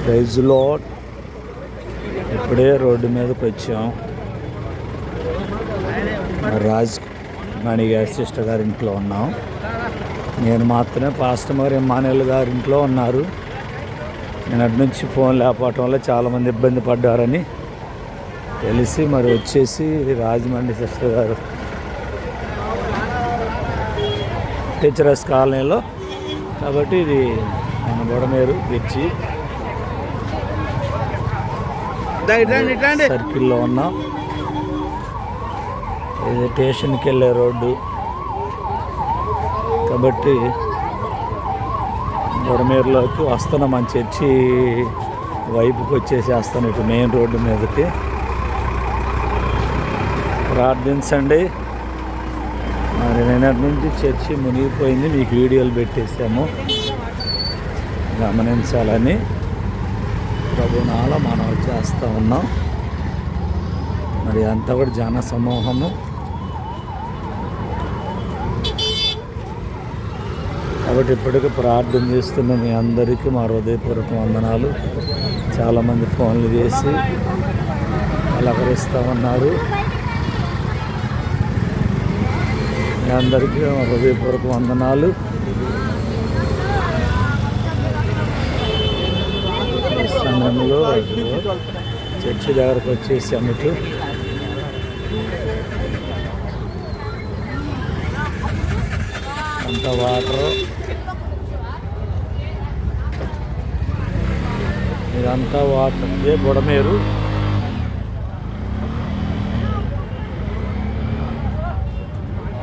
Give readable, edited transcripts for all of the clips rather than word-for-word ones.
Praise lord. ఇప్పుడే road మీదకి వచ్చాం. రాజ్ మణి గారి సిస్టర్ గారి ఇంట్లో ఉన్నాం. నేను మాత్రమే పాస్టర్ మరి ఇమ్మానుయేల్ గారి ఇంట్లో ఉన్నారు. నేను అటు నుంచి ఫోన్ లేకపోవటం వల్ల చాలామంది ఇబ్బంది పడ్డారని తెలిసి మరి వచ్చేసి రాజమండ్రి సిస్టర్ గారు టీచర్స్ కాలనీలో, కాబట్టి ఇది మన బుడమేరు బ్రిడ్జి సర్కిల్లో ఉన్నాం. ఇది స్టేషన్కి వెళ్ళే రోడ్డు కాబట్టి బుడమేరులోకి వస్తున్నాం. మన చర్చి వైపుకి వచ్చేసేస్తాను ఇటు మెయిన్ రోడ్డు మీదకి. ప్రార్థించండి. మరి నిన్నటి నుంచి చర్చి మునిగిపోయింది, మీకు వీడియోలు పెట్టేసాము, గమనించాలని ప్రభునాల మనం చేస్తూ ఉన్నాం. మరి అంతా కూడా జన సమూహము. కాబట్టి ఇప్పటికీ ప్రార్థన చేస్తున్న మీ అందరికీ మా హృదయపూర్వక వందనాలు. చాలామంది ఫోన్లు చేసి పలకరిస్తూ ఉన్నారు. మీ అందరికీ మా హృదయపూర్వక వందనాలు. ఈ సమయంలో చర్చి దగ్గరకు వచ్చేసాము. ఇటు అంత వాటర్, ఇదంతా వాటర్. ఇదే బుడమేరు.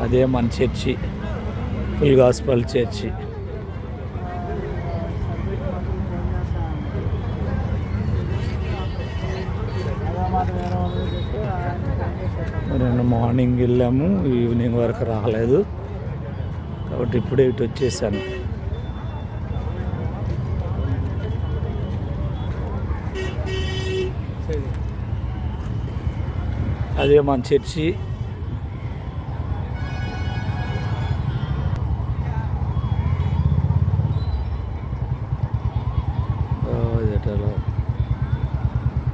అదే మన చర్చి, ఫుల్ గాస్పల్ చర్చి. నేను మార్నింగ్ వెళ్ళాము, ఈవినింగ్ వరకు రాలేదు, కాబట్టి ఇప్పుడే ఇటు వచ్చేసాను. అదే మన చర్చి.